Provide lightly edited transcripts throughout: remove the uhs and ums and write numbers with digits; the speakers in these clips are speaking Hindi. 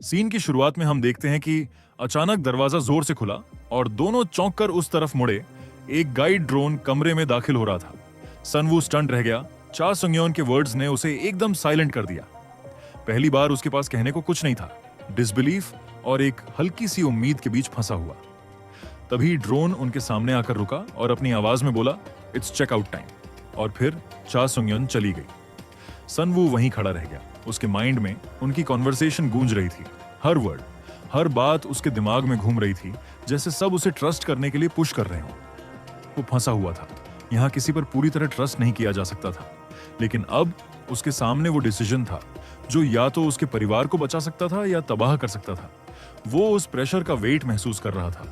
सीन की शुरुआत में हम देखते हैं कि अचानक दरवाजा जोर से खुला और दोनों चौंक कर उस तरफ मुड़े। एक गाइड ड्रोन कमरे में दाखिल हो रहा था। सनवू स्टंट रह गया। चा सुंगयोन के वर्ड्स ने उसे एकदम साइलेंट कर दिया। पहली बार उसके पास कहने को कुछ नहीं था। डिसबिलीफ और एक हल्की सी उम्मीद के बीच फंसा हुआ। तभी ड्रोन उनके सामने आकर रुका और अपनी आवाज में बोला, इट्स चेकआउट टाइम। और फिर चा सुंगयोन चली गई। सनवू वहीं खड़ा रह गया। उसके माइंड में उनकी कॉन्वर्सेशन गूंज रही थी। हर वर्ड, हर बात उसके दिमाग में घूम रही थी, जैसे सब उसे ट्रस्ट करने के लिए पुश कर रहे हों। वो फंसा हुआ था। यहाँ किसी पर पूरी तरह ट्रस्ट नहीं किया जा सकता था। लेकिन अब उसके सामने वो डिसीजन था जो या तो उसके परिवार को बचा सकता था या तबाह कर सकता था। वो उस प्रेशर का वेट महसूस कर रहा था।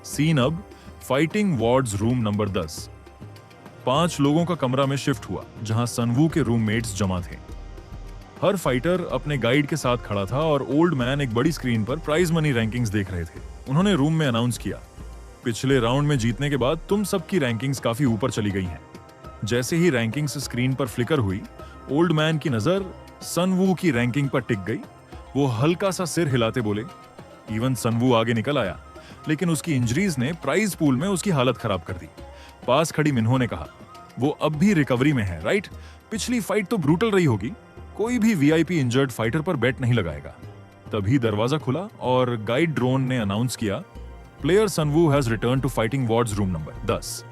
सीन अब फाइटिंग वार्ड्स रूम नंबर 10। 5 लोगों का कमरा में शिफ्ट हुआ, जहां सनवू के रूममेट्स जमा थे। हर फाइटर अपने गाइड के साथ खड़ा था और ओल्ड मैन एक बड़ी स्क्रीन पर प्राइज मनी रैंकिंग्स देख रहे थे। उन्होंने रूम में अनाउंस किया, पिछले राउंड में जीतने के बाद तुम सबकी रैंकिंग्स काफी ऊपर चली गई हैं। जैसे ही रैंकिंग्स स्क्रीन पर फ्लिकर हुई, ओल्ड मैन की नजर सनवू की रैंकिंग पर टिक गई। वो हल्का सा सिर हिलाते बोले, इवन सनवू आगे निकल आया, लेकिन उसकी इंजरीज ने प्राइज पूल में उसकी हालत खराब कर दी। पास खड़ी मिन्हो ने कहा, वो अब भी रिकवरी में है, राइट? पिछली फाइट तो ब्रूटल रही होगी। कोई भी वीआईपी इंजर्ड फाइटर पर बेट नहीं लगाएगा। तभी दरवाजा खुला और गाइड ड्रोन ने अनाउंस किया, player Sunwoo has return to fighting wards room number 10।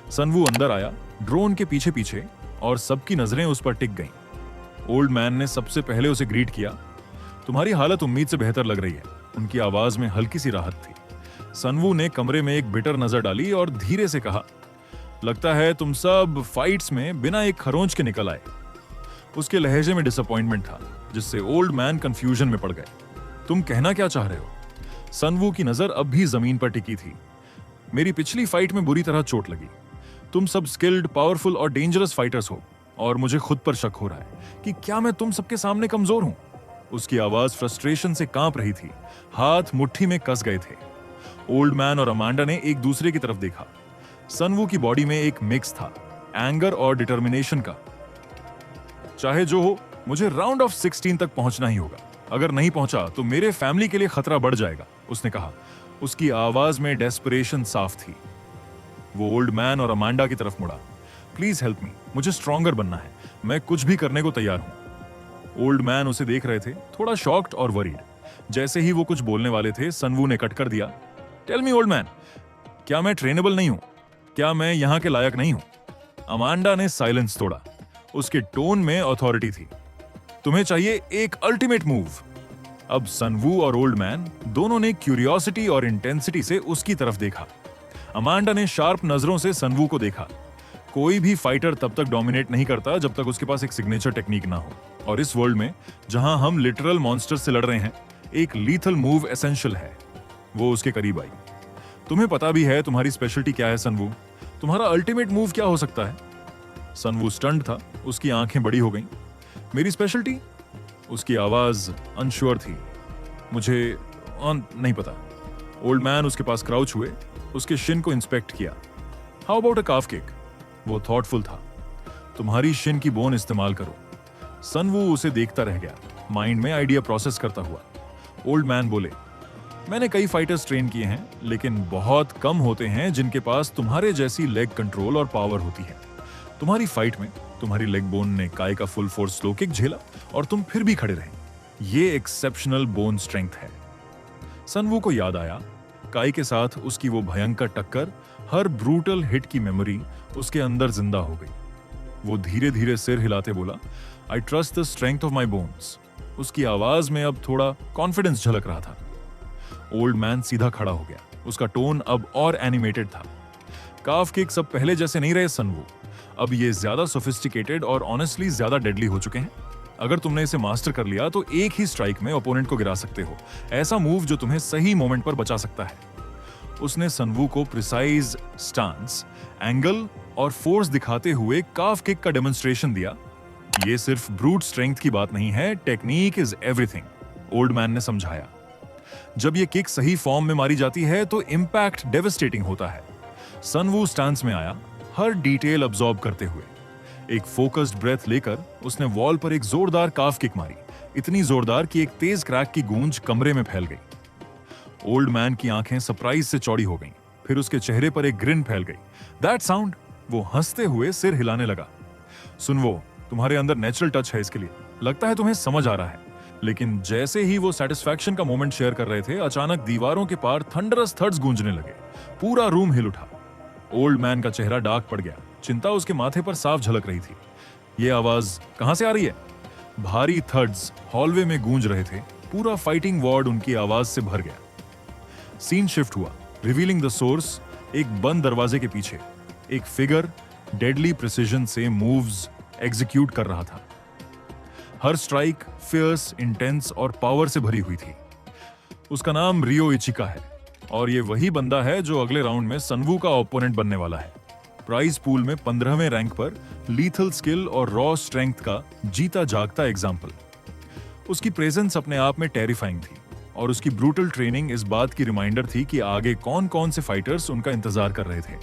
Sunwoo अंदर आया, ड्रोन के पीछे पीछे, और सबकी नजरें उस पर टिक गईं। ओल्ड मैन ने सबसे पहले उसे ग्रीट किया, तुम्हारी हालत उम्मीद से बेहतर लग रही है। उनकी आवाज में हल्की सी राहत थी। सनवू ने कमरे में एक बिटर नजर डाली और धीरे से कहा, लगता है तुम सब फाइट्स में बिना एक खरोंच के निकल आए। उसके लहजे में डिसअपॉइंटमेंट था, जिससे ओल्ड मैन कंफ्यूजन में पड़ गए। तुम कहना क्या चाह रहे हो? सनवू की नजर अब भी जमीन पर टिकी थी। मेरी पिछली फाइट में बुरी तरह चोट लगी। तुम सब स्किल्ड, पावरफुल और डेंजरस फाइटर्स हो, और मुझे खुद पर शक हो रहा है कि क्या मैं तुम सबके सामने कमजोर हूं। उसकी आवाज फ्रस्ट्रेशन से कांप रही थी। हाथ मुट्ठी में कस गए थे। ओल्ड मैन और अमांडा ने एक दूसरे की तरफ देखा। सनवू की बॉडी में एक मिक्स था, एंगर और डिटर्मिनेशन का। चाहे जो हो, मुझे राउंड ऑफ 16 तक पहुंचना ही होगा। अगर नहीं पहुंचा तो मेरे फैमिली के लिए खतरा बढ़ जाएगा, उसने कहा। उसकी आवाज में डेस्परेशन साफ थी। वो ओल्ड मैन और अमांडा की तरफ मुड़ा। प्लीज हेल्प मी, मुझे स्ट्रॉन्गर बनना है। मैं कुछ भी करने को तैयार हूं। ओल्ड मैन उसे देख रहे थे, थोड़ा शॉक्ड और वरीड। जैसे ही वो कुछ बोलने वाले थे, सनवू ने कट कर दिया, टेल मी ओल्ड मैन, क्या मैं ट्रेनेबल नहीं हूं? क्या मैं यहां के लायक नहीं हूं? अमांडा ने साइलेंस तोड़ा। उसके टोन में अथॉरिटी थी। तुम्हें चाहिए एक अल्टीमेट मूव। अब सनवू और ओल्ड मैन दोनों ने क्यूरियोसिटी और इंटेंसिटी से उसकी तरफ देखा। अमांडा ने शार्प नजरों से सनवू को देखा। कोई भी फाइटर तब तक डोमिनेट नहीं करता जब तक उसके पास एक सिग्नेचर टेक्निक ना हो, और इस वर्ल्ड में जहां हम लिटरल मॉन्स्टर से लड़ रहे हैं, एक लीथल मूव एसेंशियल है। वो उसके करीब आई। तुम्हें पता भी है तुम्हारी स्पेशलिटी क्या है सनवू? तुम्हारा अल्टीमेट मूव क्या हो सकता है? सनवू स्टंट था। उसकी आंखें बड़ी हो गईं। मेरी स्पेशलिटी? उसकी आवाज अनश्योर थी। मुझे नहीं पता। ओल्ड मैन उसके पास क्राउच हुए, उसके शिन को इंस्पेक्ट किया। How about a calf kick? वो थॉटफुल था। तुम्हारी शिन की बोन इस्तेमाल करो। सनवू उसे देखता रह गया, माइंड में आइडिया प्रोसेस करता हुआ। ओल्ड मैन बोले, मैंने कई फाइटर्स ट्रेन किए हैं, लेकिन बहुत कम होते हैं जिनके पास तुम्हारे जैसी लेग कंट्रोल और पावर होती है। तुम्हारी फाइट में तुम्हारी लेग बोन ने काय का फुल फोर्स स्लो किक झेला और तुम फिर भी खड़े रहे। ये एक्सेप्शनल बोन स्ट्रेंथ है। सनवू को याद आया, काय के साथ उसकी वो भयंकर टक्कर, हर ब्रूटल हिट की मेमोरी उसके अंदर जिंदा हो गई। वो धीरे धीरे सिर हिलाते बोला, I trust the strength of my bones. उसकी आवाज में अब थोड़ा कॉन्फिडेंस झलक रहा था। ओल्ड मैन सीधा खड़ा हो गया। उसका टोन अब और एनिमेटेड था। काफ किक्स अब पहले जैसे नहीं रहे सनवू। अब ये ज्यादा सोफिस्टिकेटेड और ऑनेस्टली ज्यादा डेडली हो चुके हैं। अगर तुमने इसे मास्टर कर लिया तो एक ही स्ट्राइक में ओपोनेंट को गिरा सकते हो। ऐसा मूव जो तुम्हें सही मोमेंट पर बचा सकता है। उसने सनवू को प्रिसाइज स्टांस, एंगल और फोर्स दिखाते हुए काफ किक का डेमोन्स्ट्रेशन दिया। ये सिर्फ ब्रूट स्ट्रेंथ की बात नहीं है, technique is everything, old man ने समझाया। जब ये किक सही फॉर्म में मारी जाती है तो इंपैक्ट डेवास्टेटिंग होता है। सनवू स्टांस में आया, हर डिटेल अब्सॉर्ब करते हुए। एक फोकस्ड ब्रेथ लेकर उसने वॉल पर एक जोरदार काफ किक मारी। इतनी जोरदार कि एक तेज क्रैक की गूंज कमरे में फैल गई। ओल्ड मैन की आंखें सरप्राइज से चौड़ी हो गईं। फिर उसके चेहरे पर एक ग्रिन फैल गई। दैट साउंड, वो हंसते हुए सिर हिलाने लगा। सुन वो, तुम्हारे अंदर नेचुरल टच है इसके लिए, लगता है तुम्हें समझ आ रहा है। लेकिन जैसे ही वो सेटिस्फैक्शन का मोमेंट शेयर कर रहे थे, अचानक दीवारों के पार थंडरस थर्ड्स गूंजने लगे। पूरा रूम हिल उठा। ओल्ड मैन का चेहरा डार्क पड़ गया। चिंता उसके माथे पर साफ झलक रही थी। ये आवाज कहां से आ रही है? भारी थर्ड्स हॉलवे में गूंज रहे थे। पूरा फाइटिंग वार्ड उनकी आवाज से भर गया। सीन शिफ्ट हुआ, रिवीलिंग द सोर्स। एक बंद दरवाजे के पीछे एक फिगर डेडली प्रिसिजन से मूव्स एग्जीक्यूट कर रहा था। हर स्ट्राइक फियर्स, इंटेंस और पावर से भरी हुई थी। उसका नाम रियो इचिका है और ये वही बंदा है जो अगले राउंड में सनवू का ओपोनेंट बनने वाला है। प्राइज पूल में 15वें रैंक पर लीथल स्किल और रॉ स्ट्रेंथ का जीता जागता एग्जाम्पल। उसकी प्रेजेंस अपने आप में टेरिफाइंग थी और उसकी ब्रूटल ट्रेनिंग इस बात की रिमाइंडर थी कि आगे कौन कौन से फाइटर्स उनका इंतजार कर रहे थे।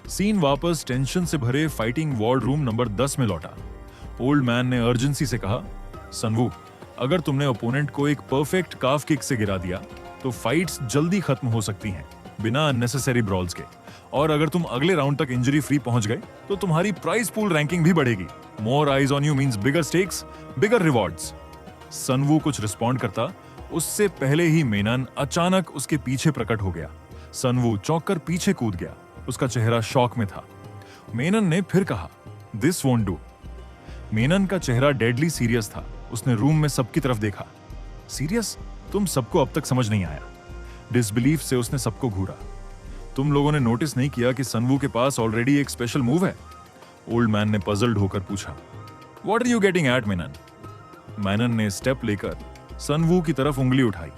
सीन वापस टेंशन से भरे फाइटिंग वार्ड रूम नंबर 10 में लौटा। ओल्ड मैन ने अर्जेंसी से कहा, सनवू, अगर तुमने ओपोनेंट को एक परफेक्ट काफ किक से गिरा दिया तो फाइट्स जल्दी खत्म हो सकती हैं बिना अननेसेसरी ब्रॉल्स के। और अगर तुम अगले राउंड तक इंजरी फ्री पहुंच गए तो तुम्हारी प्राइज पूल रैंकिंग भी बढ़ेगी। More eyes on you means bigger stakes, bigger rewards. Sunwoo कुछ रिस्पॉन्ड करता उससे पहले ही मेनन अचानक उसके पीछे प्रकट हो गया। सनवू चौंक कर पीछे कूद गया। उसका चेहरा शॉक में था। मेनन ने फिर कहा, दिस वोंट डू। मेनन का चेहरा डेडली सीरियस था। उसने रूम में सबकी तरफ देखा। सीरियस? तुम सबको अब तक समझ नहीं आया। डिसबिलीफ से उसने सबको घूरा। तुम लोगों ने नोटिस नहीं किया कि सनवू के पास ऑलरेडी एक स्पेशल मूव है? ओल्ड मैन ने पजल्ड होकर पूछा। What are you getting at Menon? Menon ने स्टेप लेकर सनवू की तरफ उंगली उठाई।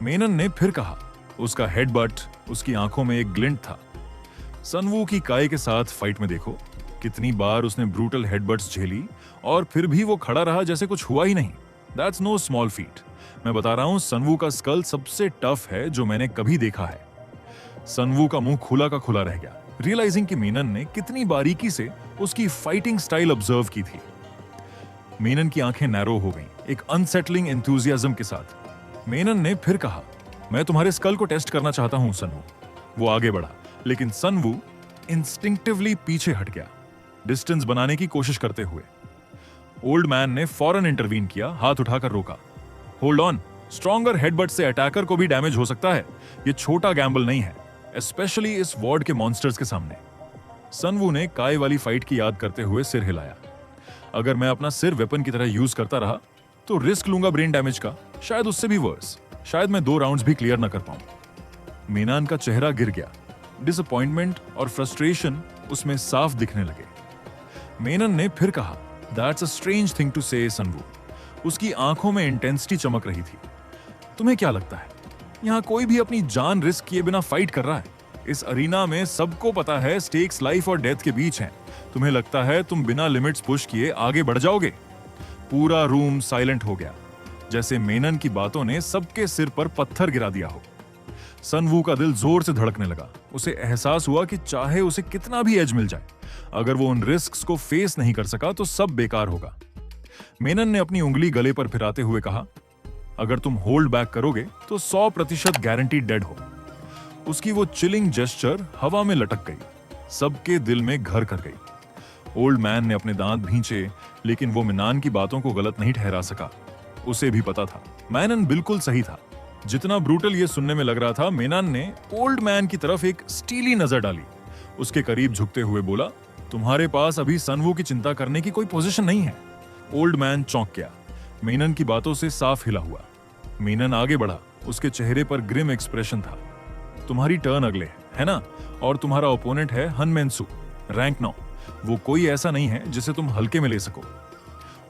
मेनन ने फिर कहा। उसका हेडबट, उसकी आंखों में एक ग्लिंट था। सनवू की काय के साथ फाइट में देखो, कितनी बार उसने ब्रूटल हेडबट्स झेली और फिर भी वो खड़ा रहा जैसे कुछ हुआ ही नहीं। That's know small feet. मैं बता रहा हूं, सनवू का स्कल सबसे टफ है जो मैंने कभी देखा है। सनवू का मुंह खुला का खुला रह गया, रियलाइजिंग कि मेनन ने कितनी बारीकी से उसकी फाइटिंग स्टाइल ऑब्जर्व की थी। मेनन की आंखें नैरो हो गईं, एक अनसेटलिंग एंथुसियाज्म के साथ। मेनन ने फिर कहा, मैं तुम्हारे स्कल को टेस्ट करना चाहता हूं सनवू। वो आगे बढ़ा, लेकिन सनवू इंस्टिंक्टिवली पीछे हट गया, डिस्टेंस बनाने की कोशिश करते हुए। ओल्ड मैन ने फौरन इंटरवीन किया, हाथ उठाकर रोका। होल्ड ऑन, स्ट्रॉन्गर हेडबट से अटैकर को भी डैमेज हो सकता है। ये छोटा गैम्बल नहीं है, स्पेशली इस वार्ड के मॉन्स्टर्स के सामने। सनवू ने काय वाली फाइट की याद करते हुए सिर हिलाया। अगर मैं अपना सिर वेपन की तरह यूज करता रहा तो रिस्क लूंगा ब्रेन डैमेज का, शायद उससे भी वर्स। शायद मैं 2 राउंड्स भी क्लियर ना कर पाऊं। मेनन का चेहरा गिर गया। डिसअपॉइंटमेंट और फ्रस्ट्रेशन उसमें साफ दिखने लगे। मेनन ने फिर कहा, that's a strange thing to say Sunwoo. उसकी आंखों में इंटेंसिटी चमक रही थी। तुम्हें क्या लगता है, यहां कोई भी अपनी जान रिस्क किए बिना फाइट कर रहा है? इस अरीना में सबको पता है स्टेक्स लाइफ और डेथ के बीच हैं। तुम्हें लगता है तुम बिना लिमिट्स पुश किए आगे बढ़ जाओगे? पूरा रूम साइलेंट हो गया, जैसे मेनन की बातों ने सबके सिर पर पत्थर गिरा दिया हो। सनवू का दिल जोर से धड़कने लगा। उसे एहसास हुआ कि चाहे उसे कितना भी एज मिल जाए, अगर वो उन रिस्क्स को फेस नहीं कर सका तो सब बेकार होगा। मेनन ने अपनी उंगली गले पर फिराते हुए कहा, अगर तुम होल्ड बैक करोगे तो 100% गारंटी डेड हो। उसकी वो चिलिंग जेस्चर हवा में लटक गई, सबके दिल में घर कर गई। ओल्ड मैन ने अपने दांत भींचे, लेकिन वो मेनन की बातों को गलत नहीं ठहरा सका। उसे भी पता था मेनन बिल्कुल सही था। जितना ब्रूटल ये सुनने में लग रहा था, मेनन ने ओल्ड मैन की तरफ एक स्टीली नजर डाली। उसके करीब झुकते हुए बोला, तुम्हारे पास अभी सनवू की चिंता करने की कोई पोजीशन नहीं है। ओल्ड मैन चौंक गया, मेनन की बातों से साफ हिला हुआ। मेनन आगे बढ़ा, उसके चेहरे पर ग्रिम एक्सप्रेशन था। तुम्हारी टर्न अगले है ना? और तुम्हारा ओपोनेंट है हनमेन सू, रैंक 9। वो कोई ऐसा नहीं है जिसे तुम हल्के में ले सको।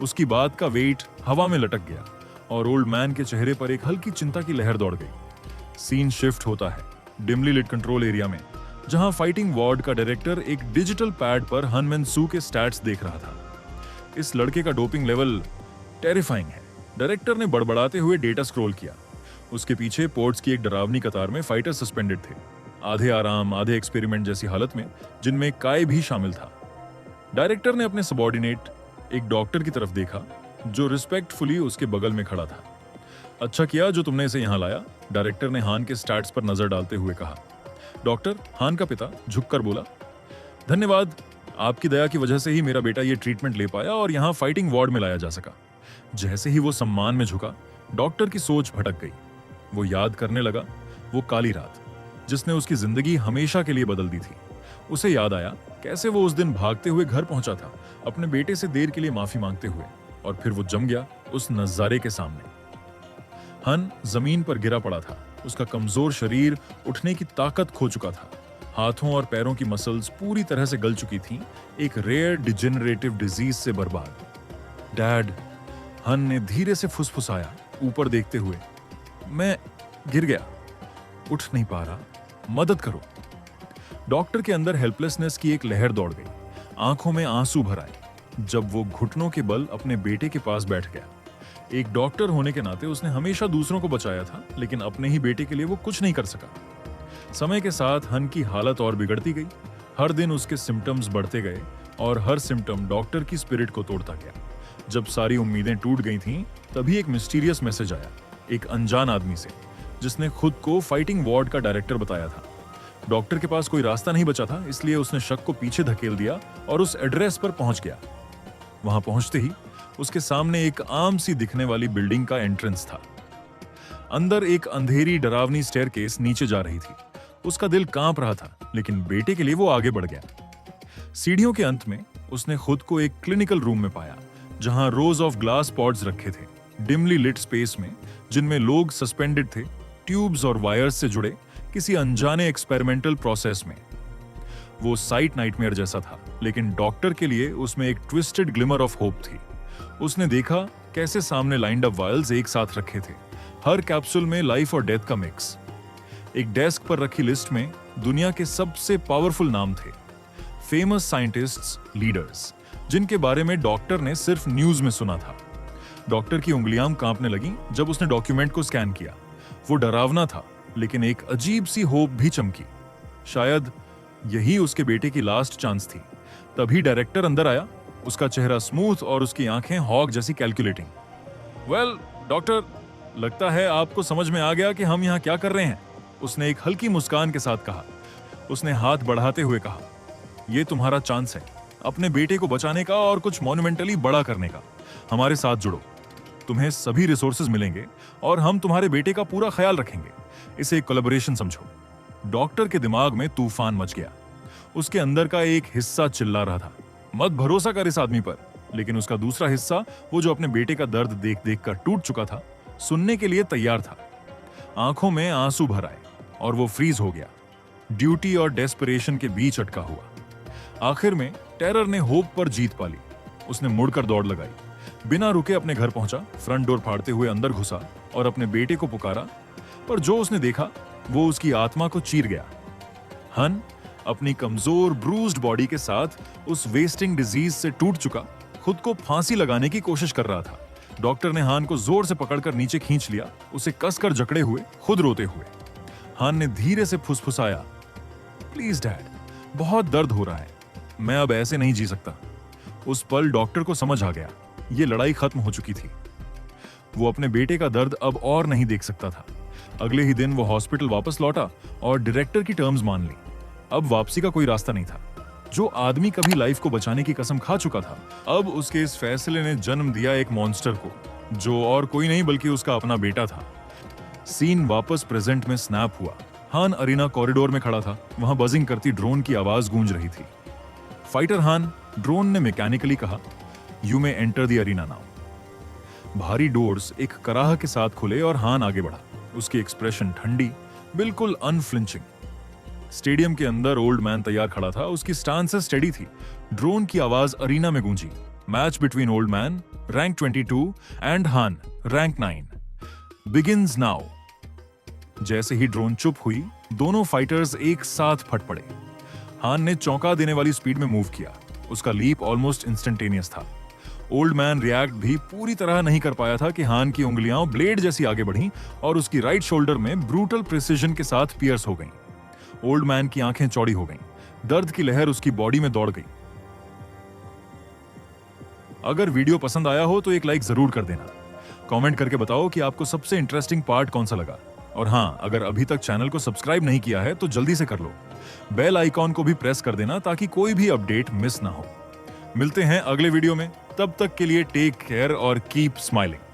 उसकी बात का वेट हवा में लटक गया और ओल्ड मैन के चेहरे पर एक हल्की चिंता की लहर दौड़ गई। सीन शिफ्ट होता है डिमली लिट कंट्रोल एरिया में, जहां फाइटिंग वार्ड का डायरेक्टर एक डिजिटल पैड पर हनमेन सू के स्टैट्स देख रहा था। इस लड़के का डोपिंग लेवल टेरिफाइंग है। डायरेक्टर ने बड़बड़ाते हुए डेटा स्क्रॉल किया। उसके पीछे पोर्ट्स की एक डरावनी कतार में फाइटर सस्पेंडेड थे, आधे आराम आधे एक्सपेरिमेंट जैसी हालत में, जिनमें काय भी शामिल था। डायरेक्टर ने अपने सबॉर्डिनेट एक डॉक्टर की तरफ देखा जो रिस्पेक्टफुली उसके बगल में खड़ा था। अच्छा किया जो तुमने इसे यहाँ लाया, डायरेक्टर ने हान के स्टैट्स पर नजर डालते हुए कहा। डॉक्टर, हान का पिता झुककर बोला, धन्यवाद, आपकी दया की वजह से ही मेरा बेटा ये ट्रीटमेंट ले पाया और यहाँ फाइटिंग वार्ड में लाया जा सका। जैसे ही वो सम्मान में झुका, डॉक्टर की सोच भटक गई। वो याद करने लगा वो काली रात जिसने उसकी जिंदगी हमेशा के लिए बदल दी थी। उसे याद आया कैसे वो उस दिन भागते हुए घर पहुंचा था, अपने बेटे से देर के लिए माफी मांगते हुए, और फिर वो जम गया उस नजारे के सामने। हन जमीन पर गिरा पड़ा था, उसका कमजोर शरीर उठने की ताकत खो चुका था। हाथों और पैरों की मसल्स पूरी तरह से गल चुकी थीं, एक रेयर डिजेनरेटिव डिजीज से बर्बाद। डैड, हन ने धीरे से फुसफुसाया ऊपर देखते हुए, मैं गिर गया, उठ नहीं पा रहा, मदद करो। डॉक्टर के अंदर हेल्पलेसनेस की एक लहर दौड़ गई, आंखों में आंसू भर आए जब वो घुटनों के बल अपने बेटे के पास बैठ गया। एक डॉक्टर होने के नाते उसने हमेशा दूसरों को बचाया था, लेकिन अपने ही बेटे के लिए वो कुछ नहीं कर सका। समय के साथ हन की हालत और बिगड़ती गई। हर दिन उसके सिम्टम्स बढ़ते गए और हर सिम्टम डॉक्टर की स्पिरिट को तोड़ता गया। जब सारी उम्मीदें टूट गई थीं, तभी एक मिस्टीरियस मैसेज आया, एक अनजान आदमी से, जिसने खुद को फाइटिंग वार्ड का डायरेक्टर बताया था। डॉक्टर के पास कोई रास्ता नहीं बचा था, इसलिए उसने शक को पीछे धकेल दिया और उस एड्रेस पर पहुंच गया। वहां पहुंचते ही उसके सामने एक आम सी दिखने वाली बिल्डिंग का एंट्रेंस था। अंदर एक अंधेरी डरावनी स्टेयरकेस नीचे जा रही थी। उसका दिल कांप रहा था, लेकिन बेटे के लिए वो आगे बढ़ गया। सीढ़ियों के अंत में उसने खुद को एक क्लिनिकल रूम में पाया, जहां रोज ऑफ ग्लास पॉड्स रखे थे, डिमली लिट स्पेस में, जिनमें लोग सस्पेंडेड थे, ट्यूब्स और वायर्स से जुड़े किसी अनजाने एक्सपेरिमेंटल प्रोसेस में। वो साइट नाइटमेयर जैसा था, लेकिन डॉक्टर के लिए उसमें एक ट्विस्टेड ग्लिमर ऑफ होप थी। उसने देखा कैसे सामने लाइंड अप वायल्स एक साथ रखे थे, हर कैप्सूल में लाइफ और डेथ का मिक्स। एक डेस्क पर रखी लिस्ट में दुनिया के सबसे पावरफुल नाम थे, फेमस साइंटिस्ट्स, लीडर्स, जिनके बारे में डॉक्टर ने सिर्फ न्यूज में सुना था। डॉक्टर की उंगलियां कांपने लगी जब उसने डॉक्यूमेंट को स्कैन किया। वो डरावना था, लेकिन एक अजीब सी होप भी चमकी। शायद यही उसके बेटे की लास्ट चांस थी। तभी डायरेक्टर अंदर आया, उसका चेहरा स्मूथ और उसकी आंखें हॉक जैसी कैलकुलेटिंग। वेल डॉक्टर, लगता है आपको समझ में आ गया कि हम यहाँ क्या कर रहे हैं, उसने एक हल्की मुस्कान के साथ कहा। उसने हाथ बढ़ाते हुए कहा, यह तुम्हारा चांस है अपने बेटे को बचाने का और कुछ मॉन्यूमेंटली बड़ा करने का। हमारे साथ जुड़ो, तुम्हें सभी रिसोर्सेज मिलेंगे और हम तुम्हारे बेटे का पूरा ख्याल रखेंगे। इसे एक कोलैबोरेशन समझो। डॉक्टर के दिमाग में तूफान मच गया। उसके अंदर का एक हिस्सा चिल्ला रहा था, मत भरोसा कर इस आदमी पर, लेकिन उसका दूसरा हिस्सा, वो जो अपने बेटे का दर्द देख देख कर टूट चुका था, सुनने के लिए तैयार था। आंखों में आंसू भर आए और वो फ्रीज हो गया, ड्यूटी और डेस्परेशन के बीच अटका हुआ। आखिर में टेरर ने होप पर जीत पा ली। उसने मुड़कर दौड़ लगाई, बिना रुके अपने घर पहुंचा, फ्रंट डोर फाड़ते हुए अंदर घुसा और अपने बेटे को पुकारा, पर जो उसने देखा वो उसकी आत्मा को चीर गया। हन अपनी कमजोर ब्रूज्ड बॉडी के साथ उस वेस्टिंग डिजीज से टूट चुका खुद को फांसी लगाने की कोशिश कर रहा था। डॉक्टर ने हान को जोर से पकड़कर नीचे खींच लिया, उसे कसकर जकड़े हुए, खुद रोते हुए। हान ने धीरे से फुसफुसाया, प्लीज डैड, बहुत दर्द हो रहा है, मैं अब ऐसे नहीं जी सकता। उस पल डॉक्टर को समझ आ गया, ये लड़ाई खत्म हो चुकी थी। वो अपने बेटे का दर्द अब और नहीं देख सकता था। अगले ही दिन वो हॉस्पिटल वापस लौटा और डायरेक्टर की टर्म्स मान ली। अब वापसी का कोई रास्ता नहीं था। जो आदमी कभी लाइफ को बचाने की कसम खा चुका था, अब उसके इस फैसले ने जन्म दिया एक मॉन्स्टर को, जो और कोई नहीं बल्कि उसका अपना बेटा था। सीन वापस प्रेजेंट में स्नैप हुआ। हान अरीना कॉरिडोर में खड़ा था, वहां बजिंग करती ड्रोन की आवाज गूंज रही थी। फाइटर हान, ड्रोन ने मैकेनिकली कहा, you may enter the arena now. भारी डोर्स एक कराह के साथ खुले और हान आगे बढ़ा, उसकी एक्सप्रेशन ठंडी, बिल्कुल अनफ्लिंचिंग। स्टेडियम के अंदर ओल्ड मैन तैयार खड़ा था, उसकी स्टांस स्टेडी थी। ड्रोन की आवाज अरीना में गूंजी, match between old man rank 22 and Han rank 9 begins now. जैसे ही ड्रोन चुप हुई, दोनों फाइटर्स एक साथ फट पड़े। हान ने चौंका देने वाली स्पीड में मूव किया, उसका लीप ऑलमोस्ट इंस्टेंटेनियस था। ओल्ड मैन रिएक्ट भी पूरी तरह नहीं कर पाया था कि हान की उंगलियां ब्लेड जैसी आगे बढ़ीं और उसकी राइट शोल्डर में ब्रूटल प्रिसिजन के साथ पियर्स हो गईं। ओल्ड मैन की आंखें चौड़ी हो गईं, दर्द की लहर उसकी बॉडी में दौड़ गई। अगर वीडियो पसंद आया हो तो एक लाइक जरूर कर देना। कमेंट करके बताओ कि आपको सबसे इंटरेस्टिंग पार्ट कौन सा लगा। और हाँ, अगर अभी तक चैनल को सब्सक्राइब नहीं किया है तो जल्दी से कर लो। बेल आइकॉन को भी प्रेस कर देना ताकि कोई भी अपडेट मिस ना हो। मिलते हैं अगले वीडियो में, तब तक के लिए टेक केयर और कीप स्माइलिंग।